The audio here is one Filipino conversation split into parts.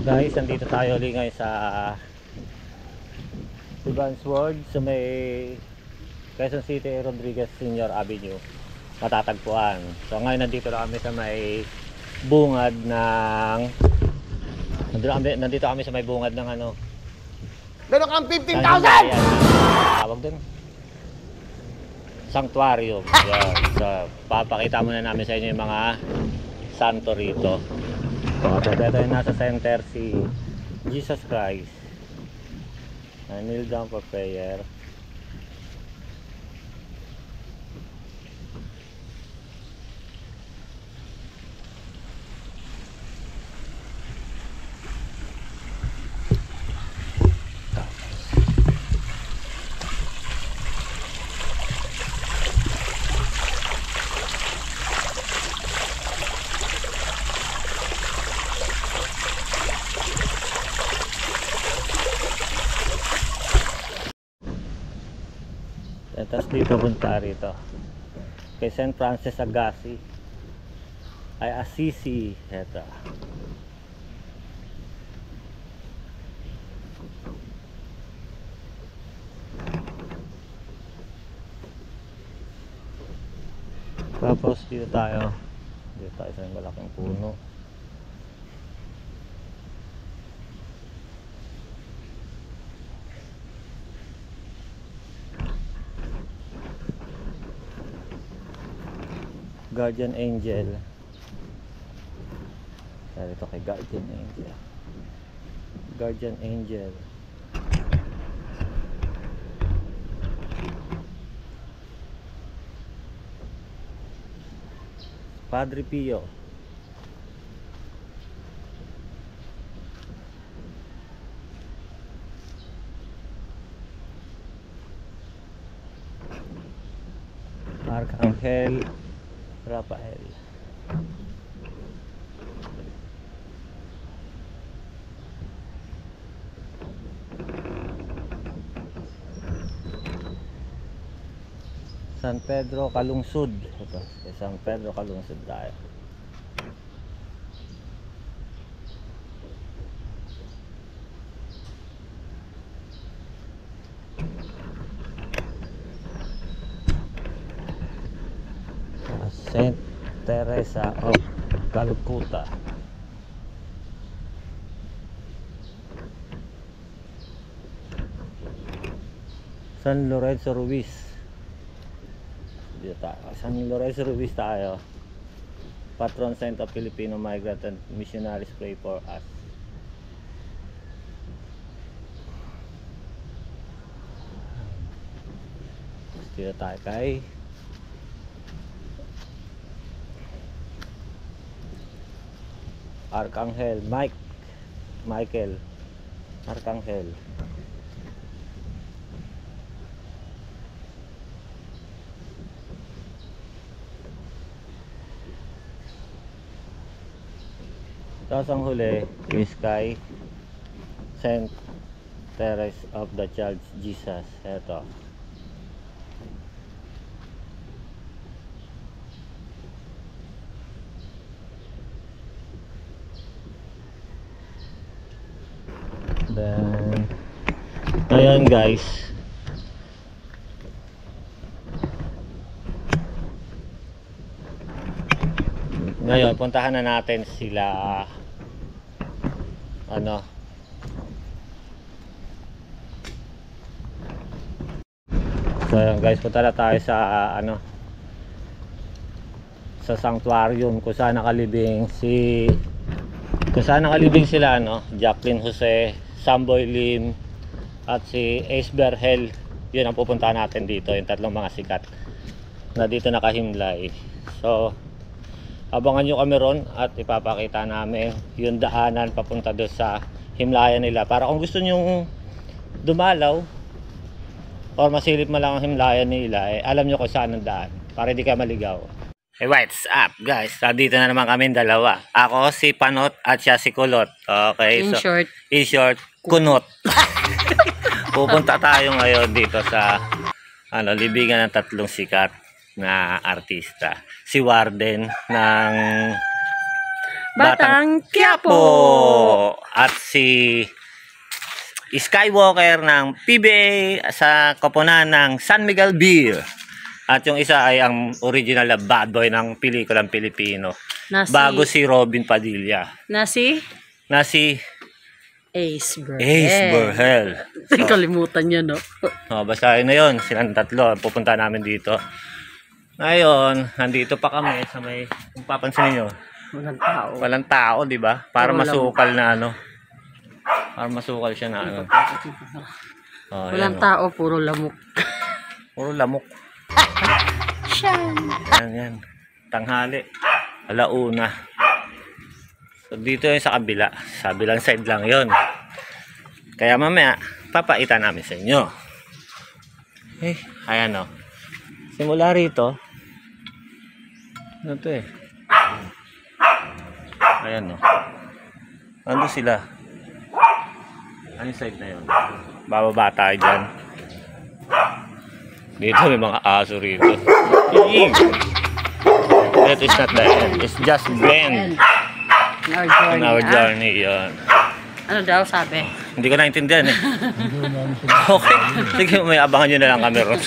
So guys, nandito tayo ulit ngayon sa Evans World sa may Quezon City Rodriguez Senior Avenue, matatagpuan. So ngayon nandito na kami sa may bungad ng nandito kami sa may bungad ng ano. Meron kang 15,000! Tawag dun Sanctuarium. Yan. So papakita muna namin sa inyo yung mga santo rito. So ito yung nasa center si Jesus Christ. I kneel down for prayer. Tapos dito punta rito kay St. Francis Assisi ay Assisi. Eto tapos dito tayo sa malaking puno. Guardian Angel. Kaya ito kay Guardian Angel. Guardian Angel. Padre Pio. Arcangel Rafael. San Pedro Calungsod. Ito, San Pedro Calungsod tayo. Saint Teresa of Calcutta. San Lorenzo Ruiz. Dito tayo. San Lorenzo Ruiz tayo. Patron saint of Filipino migrant and missionaries, pray for us. Dito tayo kay Arcangel Michael Arcangel. Tapos ang huli is kay Saint Teresa of the Child Jesus. Eto. Then ayan guys, ngayon puntahan na natin sila ano so ayan guys, punta na tayo sa ano sa sanctuarium kung saan nakalibing sila ano, Jacqueline Jose, Samboy Lim at si Ace Berhel. Yun ang pupuntahan natin dito, yung tatlong mga sikat na dito nakahimlay. So abangan nyo kami ron at ipapakita namin yung daanan papunta doon sa himlayan nila, para kung gusto nyo dumalaw or masilip mo lang ang himlayan nila, eh, alam nyo kung saan ang daan para hindi ka maligaw. Hey, what's up guys? Dito na naman kami dalawa. Ako si Panot at siya si Kulot. Okay, In short, Kunot. Pupunta tayo ngayon dito sa ano, libingan ng tatlong sikat na artista. Si Warden ng Batang Quiapo! At si Skywalker ng PBA sa koponan ng San Miguel Beer. At yung isa ay ang original na bad boy ng pelikulang Pilipino. Bago si Robin Padilla. Na si Ace Burhel. Ace Burhel. Kalimutan niya, no? Basta yun na yun. Silang tatlo. Pupunta namin dito. Ngayon, nandito pa kami sa may, kung papansin niyo, Walang tao. walang tao, di ba? Para Puro masukal na ano. Para masukal siya na ano. Walang yan, tao, puro lamok. Puro lamok. Yan. Tanghali. Alauna. So, dito yung sa kabila. Sa kabilang side lang yon. Kaya mamaya, papaitan namin sa inyo. Ayan o. Simula rito. Ano to eh? Ayan o. Ando sila. Anong side na yun? Bababa tayo dyan. Dito may mga aso rito. That is not the end. It's just blend. In our journey. Yan. Ano daw sabi? Hindi ko naintindihan eh. Okay. Sige, may abangan nyo na lang kami ron.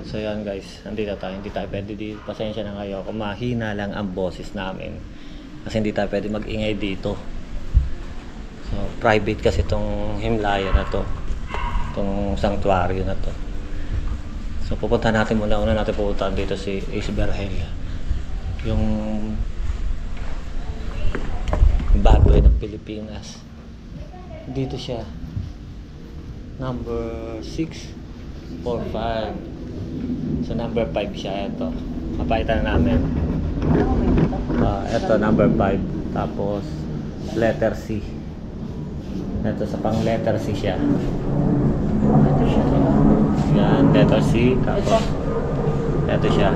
So yan guys, nandito tayo. Hindi tayo pwede dito. Pasensya na kayo kung mahina lang ang boses namin. Kasi hindi tayo pwede mag-ingay dito. So private kasi itong himlaya na to. Itong sanctuaryo na to. So pupunta natin muna. Una natin pupuntahan dito si Ace Burhel. Yung bad boy ng Pilipinas. Dito siya. Number 6, 4, 5. So number 5 siya. Ito. Kapaitan na namin. Ito number 5. Tapos letter C. Ito sa pang letter C siya. Ito siya. Yan, letter C. Tapos ito siya.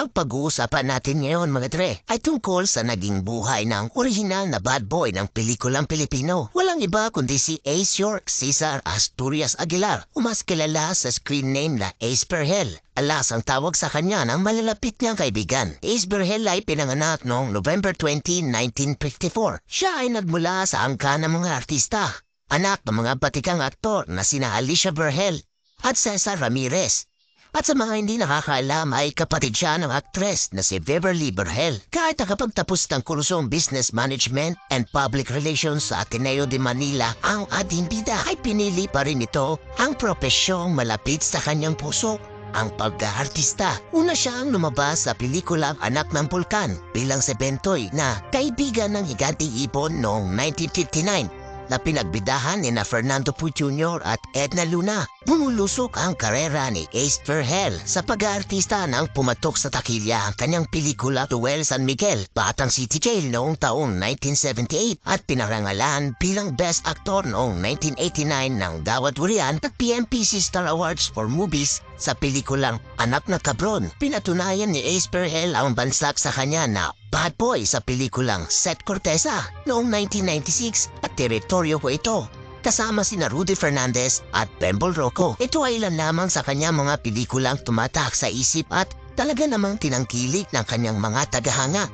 Ang pag-uusapan natin ngayon mga dre ay tungkol sa naging buhay ng original na bad boy ng pelikulang Pilipino. Walang iba kundi si Ace York Cesar Asturias Aguilar o mas kilala sa screen name na Ace Burhel. Alas ang tawag sa kanya ng malalapit niyang kaibigan. Ace Burhel ay pinanganak noong November 20, 1954. Siya ay nagmula sa angka ng mga artista. Anak ng mga batikang aktor na sina Alicia Burhel at Cesar Ramirez. At sa mga hindi nakakaalam ay kapatid siya ng aktres na si Beverly Burhel. Kahit nakapagtapos ng kursong Business Management and Public Relations sa Ateneo de Manila, ang ating bida ay pinili pa rin ito ang propesyong malapit sa kanyang puso, ang pagka-artista. Una siyang lumabas sa pelikulang Anak ng Bulkan bilang si Bentoy na kaibigan ng Higanting Ipon noong 1959. Na pinagbidahan ni na Fernando Poe Jr. at Edna Luna. Bumulusok ang karera ni Ace Burhel sa pag-aartista nang pumatok sa takilya ang kanyang pelikula Duel San Miguel, Batang City Jail noong taong 1978 at pinarangalan bilang Best Actor noong 1989 ng Gawad Durian at PMPC Star Awards for Movies sa pelikulang Anak na Kabron. Pinatunayan ni Ace Burhel ang bansak sa kanya na bad boy sa pelikulang Set Corteza noong 1996 at teritoryo ko ito. Kasama sina Rudy Fernandez at Bembol Rocco. Ito ay ilan lamang sa kanyang mga pelikulang tumatak sa isip at talaga namang tinangkilik ng kanyang mga tagahanga.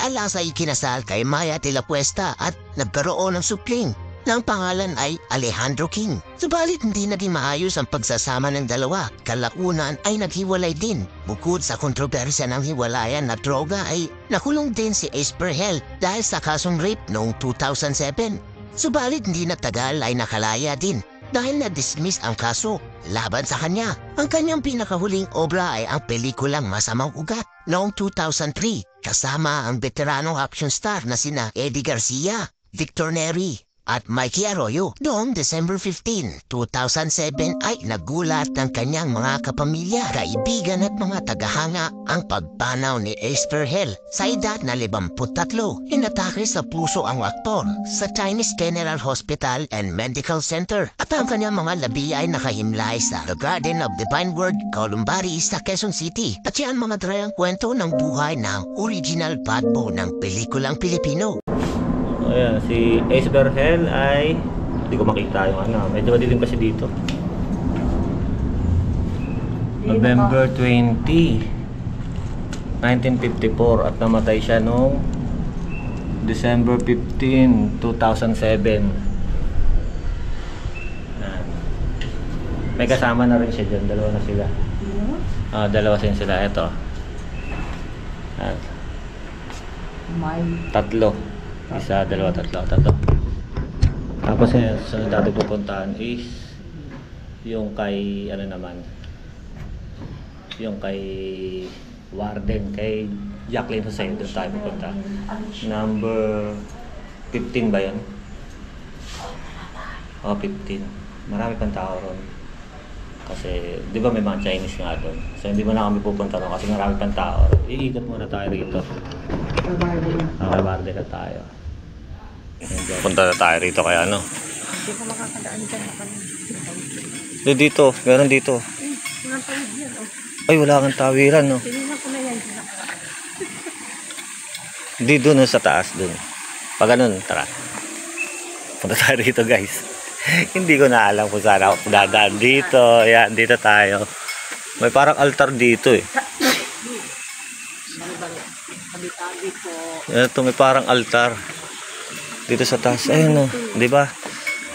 Alas ay kinasal kay Maya de la Puesta at nagkaroon ng supling na ang pangalan ay Alejandro King. Subalit hindi naging maayos ang pagsasama ng dalawa. Kalaunan ay naghiwalay din. Bukod sa kontrobersya ng hiwalayan na droga ay nakulong din si Ace Burhel dahil sa kasong rape noong 2007. Subalit hindi nagtagal ay nakalaya din dahil na-dismiss ang kaso laban sa kanya. Ang kanyang pinakahuling obra ay ang pelikulang Masamang Ugat noong 2003 kasama ang veteranong action star na sina Eddie Garcia, Victor Neri at Mikey Arroyo. Noong December 15, 2007 ay nagulat ng kanyang mga kapamilya, kaibigan at mga tagahanga ang pagpanaw ni Ace Burhel sa edad na 53. Inatake sa puso ang aktor sa Chinese General Hospital and Medical Center at ang kanyang mga labi ay nakahimlay sa The Garden of Divine Word, Columbari sa Quezon City. At yan mga dre ang kwento ng buhay ng original bad boy ng pelikulang Pilipino. ayan, si Ace Berhel ay hindi ko makita yung ano. Medyo madilim kasi dito. November 20, 1954 at namatay siya noong December 15, 2007. Ayan. May kasama na rin siya dyan. Dalawa na sila. Dalawa sila. Ito. Ayan. Tatlo. Isa, dalawa, tatlo. Tapos sa dati pupuntahan is yung kay ano naman, yung kay Warden, kay Jacqueline Jose. Doon tayo pupunta. Number 15 ba yan? 15. Marami pang tao ron. Kasi, di ba may mga Chinese nga doon? So, hindi mo na kami pupunta ron kasi marami pang tao. Iikot muna tayo rito. Barde na tayo. Punta na tayo rito kaya ano? Hindi ko makakadaan dyan. Dito, meron dito. Walang tawid yan. Ay, wala kang tawiran, no? Tinignan ko na yan. Di doon sa taas, doon. Pag ganun, tara. Punta tayo rito, guys. Hindi ko na alam kung saan ako dadaan. Dito, yan, dito tayo. May parang altar dito eh. Tabi-tabi po. Ito, may parang altar. Dito sa taas. Ayun, no. Di ba?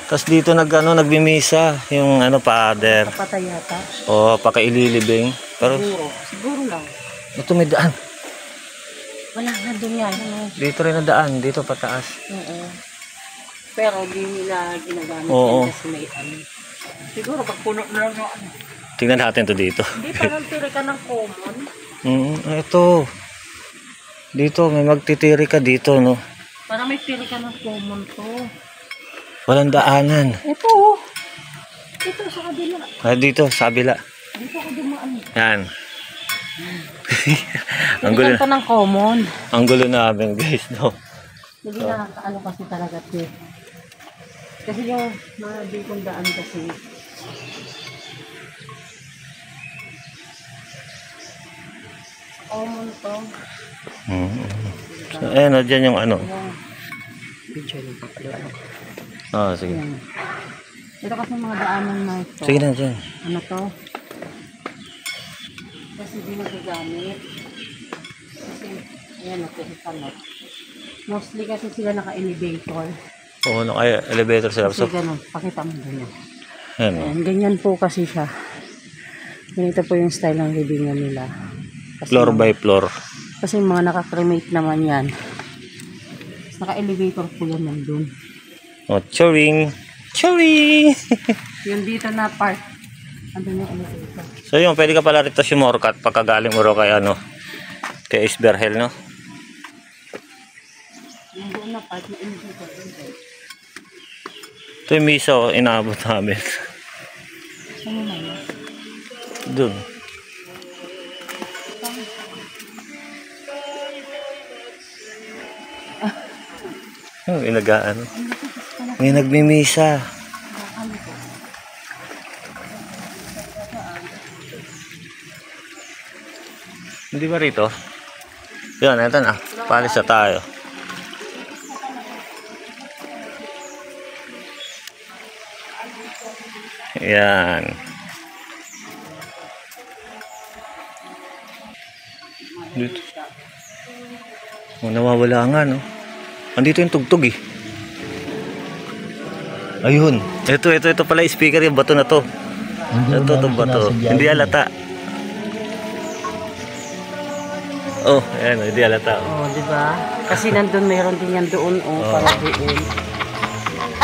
Tapos dito nagmimisa yung father. Kapatay yata. O, pakaililibing. Pero, Siguro lang. ito may daan. Wala na doon yan. Dito rin na daan. Dito pataas. Oo. Pero di nila ginagamit Oo. yan kasi may ano. Siguro pag puno na lang yung ano. Tingnan natin to dito. Hindi parang tiri ka ng common. Ito. Dito, may magtitiri ka dito, no? Parang may tiri ka ng common to. Walang daanan. Ito. Ito sa kabila. Dito, sa kabila. Dito ako dumaan. Yan. Ang Tiri gulo, ka ng common. ang gulo namin, guys, no? Hindi nakakaano kasi talaga ito. Kasi yung mga ditong daan kasi. Common to. So, ayan, dyan yung ano. Yung video yung papaliwan. Sige. Yan. Ito kasi mga daanan na ito. Sige na, dyan. Ano to? Kasi di nagagamit. Kasi, ayan, nakikipanot. Mostly kasi sila naka-elevator. Oo, naka-elevator sila. Kasi So, ganun, pakita mo ganyan. ayan, no? Ayan, ganyan po kasi siya. Ganito po yung style ng libingan nila. Kasi Floor by floor. Kasi mga naka-cremate naman yan. Naka-elevator po yan nandun. Choring! Choring! Yung dito na part, andun yung elevator. So yun, pwede ka pala rito si Morcat pagkagaling mo ro kay kay Isberhel, no? Yung doon na part, may elevator. Ito yung misa, inaabot namin. Saan na yun? Doon. May nag-ano. May nagmimisa. Hindi ba rito? Yan, ito na. Palis na tayo. Yan. Dito. Nawawala nga, no? Andito yung tugtog eh. Ayun. Ito pala yung speaker, yung bato na to. Ito bato. Hindi halata. Oh, ayan, hindi halata. Oh, di ba? Kasi nandun meron din yan doon, para doon.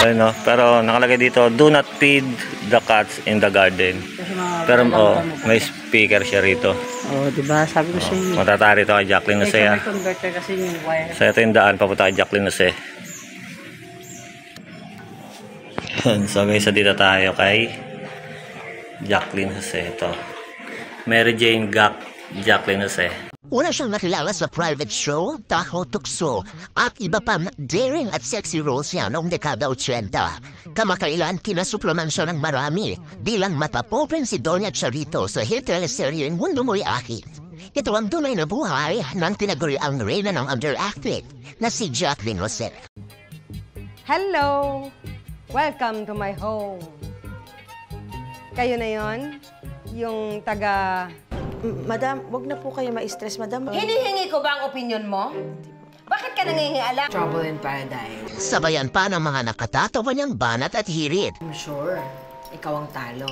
Ayun, no? Pero nakalagay dito, do not feed the cats in the garden. Kasi mga Pero may speaker siya rito. oh, di ba? Sabi ko sa inyo. Matatari ito kay Jacqueline Kasi Jose. may converter kasi yung wire. So ito yung daan papunta kay Jacqueline Jose. So guys, dito tayo kay Jacqueline Jose. Ito. Mary Jane Jacqueline Jose. Una siyang nakilala sa private show, Taho Tukso, at iba pang daring at sexy roles niya noong dekada 80. Kamakailan kinasuplaman siya ng marami, bilang matapopen si Doña Charito sa hit teleseryeng Mundo Mo'y Akin. Ito ang tunay na buhay ng tinaguriang reyna ng underacting na si Jacqueline Jose. Hello! Welcome to my home. Kayo na yon? Yung taga... Madam, wag na po kayo ma-stress, madam. Hinihingi ko ba ang opinion mo? Bakit ka nangingialam? Trouble in paradise. Sabayan pa ng mga nakatatawa niyang banat at hirit. I'm sure, ikaw ang talo.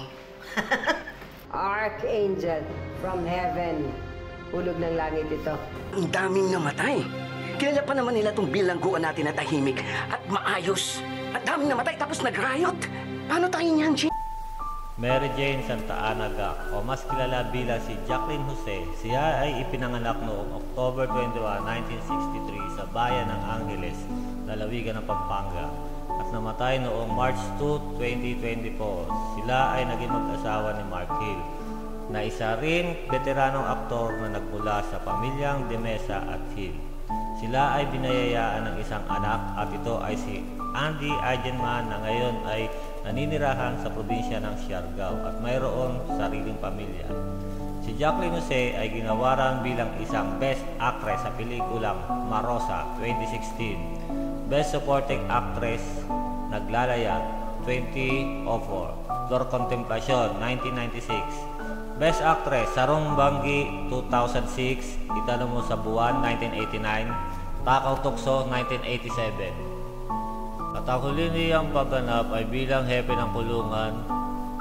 Archangel from heaven. Hulog ng langit ito. Ang daming namatay. Kilala pa naman nila itong bilangguan natin na tahimik at maayos. At daming namatay tapos nag-riot. Paano tayo niyan, Jim? Mary Jane Santa Ana Gac, o mas kilala bilang si Jacqueline Jose. Siya ay ipinanganak noong October 21, 1963 sa bayan ng Angeles, lalawigan ng Pampanga, at namatay noong March 2, 2024. Sila ay naging mag-asawa ni Mark Hill, na isa ring veteranong aktor na nagmula sa pamilyang De Mesa at Hill. Sila ay binayayaan ng isang anak at ito ay si Andy Eigenman na ngayon ay naninirahan sa probinsya ng Siargao at mayroong sariling pamilya. Si Jacqueline Jose ay ginawaran bilang isang Best Actress sa pelikulang Marosa 2016, Best Supporting Actress Naglalayag 2004, Flor Contemplacion 1996, Best Actress Sarong Banggi 2006, Italo Mo sa Buwan 1989, Takaw Tukso 1987. At ang huli niyang pagganap ay bilang hepe ng kulungan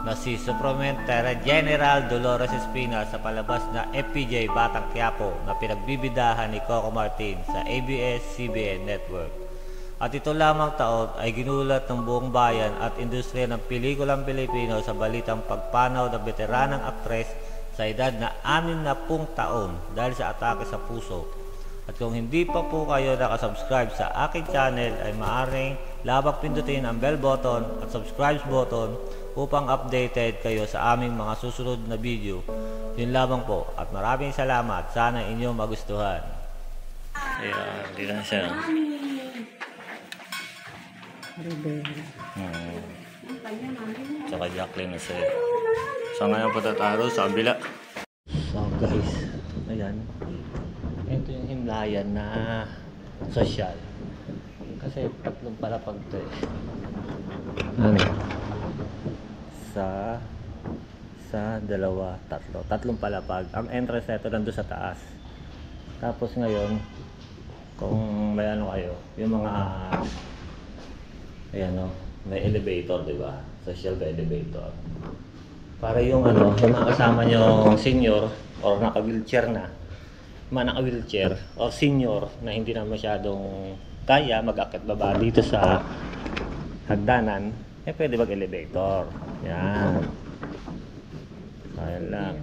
na si Supramentera General Dolores Espina sa palabas na FPJ Batang Quiapo na pinagbibidahan ni Coco Martin sa ABS-CBN Network. At ito lamang taon ay ginulat ng buong bayan at industriya ng pelikulang Pilipino sa balitang pagpanaw ng veteranang aktres sa edad na 60 taon dahil sa atake sa puso. At kung hindi pa po kayo nakasubscribe sa aking channel ay maaaring labang pindutin ang bell button at subscribe button upang updated kayo sa aming mga susunod na video. Yun lamang po at maraming salamat. Sana inyong magustuhan. Ayan, dito na siya. Tsaka Jacqueline na siya. So ngayon po tataro sa kabila. So guys, ayan. Ito yung himlayan na social. Kasi tatlong palapag to eh. Ano? Dalawa, tatlo. Tatlong palapag. Ang entrance nito nandun sa taas. Tapos ngayon, kung may ano kayo, yung mga ayan o, may elevator, di ba? Social elevator. Para yung ano, yung mga kasama nyo senior or naka-wheelchair na, naka-wheelchair or senior na hindi na masyadong kaya mag-akit baba dito sa hagdanan, eh pwede mag-elevator. Yan. Ayan lang.